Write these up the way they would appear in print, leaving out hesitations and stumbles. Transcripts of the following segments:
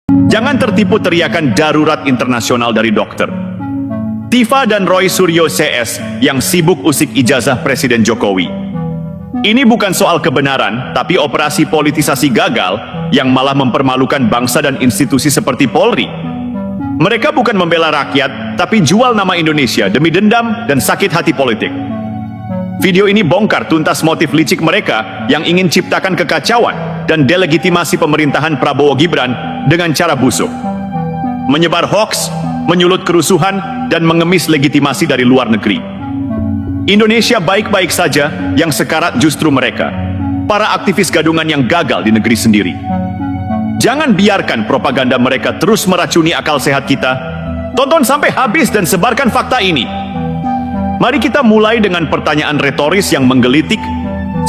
Jangan tertipu teriakan darurat internasional dari dokter. Tifa dan Roy Suryo CS yang sibuk usik ijazah Presiden Jokowi. Ini bukan soal kebenaran, tapi operasi politisasi gagal yang malah mempermalukan bangsa dan institusi seperti Polri. Mereka bukan membela rakyat, tapi jual nama Indonesia demi dendam dan sakit hati politik. Video ini bongkar tuntas motif licik mereka yang ingin ciptakan kekacauan dan delegitimasi pemerintahan Prabowo Gibran dengan cara busuk. Menyebar hoaks, menyulut kerusuhan, dan mengemis legitimasi dari luar negeri. Indonesia baik-baik saja, yang sekarat justru mereka, para aktivis gadungan yang gagal di negeri sendiri. Jangan biarkan propaganda mereka terus meracuni akal sehat kita. Tonton sampai habis dan sebarkan fakta ini. Mari kita mulai dengan pertanyaan retoris yang menggelitik.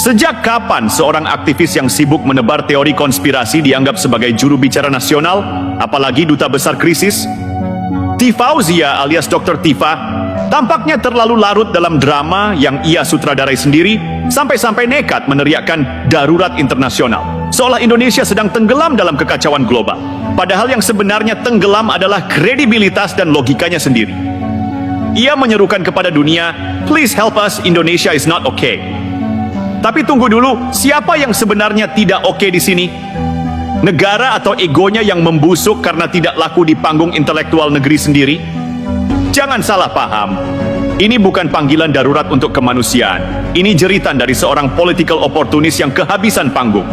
Sejak kapan seorang aktivis yang sibuk menebar teori konspirasi dianggap sebagai juru bicara nasional, apalagi duta besar krisis? Tifauzia alias Dr. Tifa tampaknya terlalu larut dalam drama yang ia sutradarai sendiri, sampai-sampai nekat meneriakkan darurat internasional, seolah Indonesia sedang tenggelam dalam kekacauan global. Padahal yang sebenarnya tenggelam adalah kredibilitas dan logikanya sendiri. Ia menyerukan kepada dunia, "Please help us, Indonesia is not okay." Tapi tunggu dulu, siapa yang sebenarnya tidak oke di sini? Negara atau egonya yang membusuk karena tidak laku di panggung intelektual negeri sendiri? Jangan salah paham. Ini bukan panggilan darurat untuk kemanusiaan. Ini jeritan dari seorang political opportunist yang kehabisan panggung.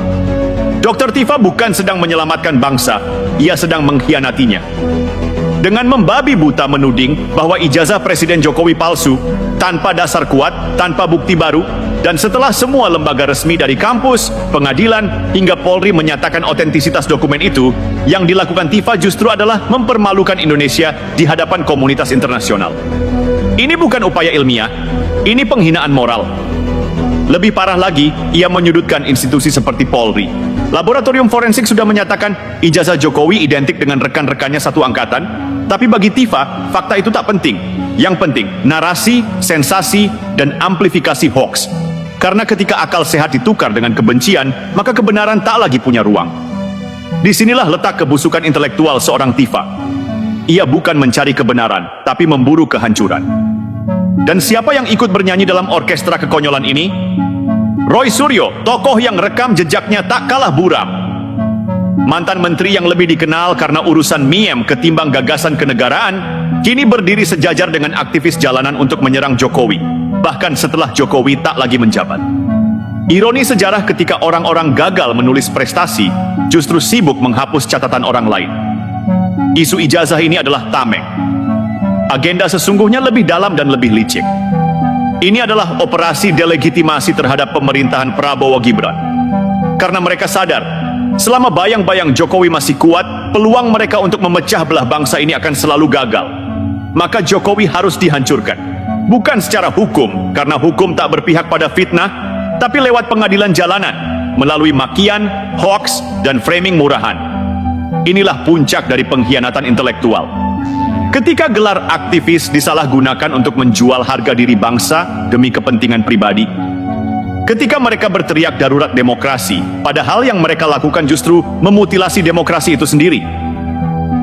Dr. Tifa bukan sedang menyelamatkan bangsa, ia sedang mengkhianatinya. Dengan membabi buta menuding bahwa ijazah Presiden Jokowi palsu, tanpa dasar kuat, tanpa bukti baru, dan setelah semua lembaga resmi dari kampus, pengadilan, hingga Polri menyatakan otentisitas dokumen itu, yang dilakukan Tifa justru adalah mempermalukan Indonesia di hadapan komunitas internasional. Ini bukan upaya ilmiah, ini penghinaan moral. Lebih parah lagi, ia menyudutkan institusi seperti Polri. Laboratorium forensik sudah menyatakan ijazah Jokowi identik dengan rekan-rekannya satu angkatan, tapi bagi Tifa, fakta itu tak penting. Yang penting, narasi, sensasi, dan amplifikasi hoax. Karena ketika akal sehat ditukar dengan kebencian, maka kebenaran tak lagi punya ruang. Disinilah letak kebusukan intelektual seorang Tifa. Ia bukan mencari kebenaran, tapi memburu kehancuran. Dan siapa yang ikut bernyanyi dalam orkestra kekonyolan ini? Roy Suryo, tokoh yang rekam jejaknya tak kalah buram. Mantan menteri yang lebih dikenal karena urusan miem ketimbang gagasan kenegaraan, kini berdiri sejajar dengan aktivis jalanan untuk menyerang Jokowi, bahkan setelah Jokowi tak lagi menjabat. Ironi sejarah ketika orang-orang gagal menulis prestasi, justru sibuk menghapus catatan orang lain. Isu ijazah ini adalah tameng. Agenda sesungguhnya lebih dalam dan lebih licik. Ini adalah operasi delegitimasi terhadap pemerintahan Prabowo Gibran. Karena mereka sadar, selama bayang-bayang Jokowi masih kuat, peluang mereka untuk memecah belah bangsa ini akan selalu gagal. Maka Jokowi harus dihancurkan. Bukan secara hukum, karena hukum tak berpihak pada fitnah, tapi lewat pengadilan jalanan, melalui makian, hoax, dan framing murahan. Inilah puncak dari pengkhianatan intelektual. Ketika gelar aktivis disalahgunakan untuk menjual harga diri bangsa demi kepentingan pribadi, ketika mereka berteriak darurat demokrasi, padahal yang mereka lakukan justru memutilasi demokrasi itu sendiri.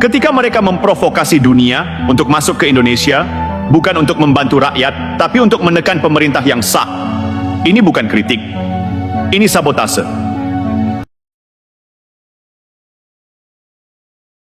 Ketika mereka memprovokasi dunia untuk masuk ke Indonesia, bukan untuk membantu rakyat, tapi untuk menekan pemerintah yang sah. Ini bukan kritik, ini sabotase.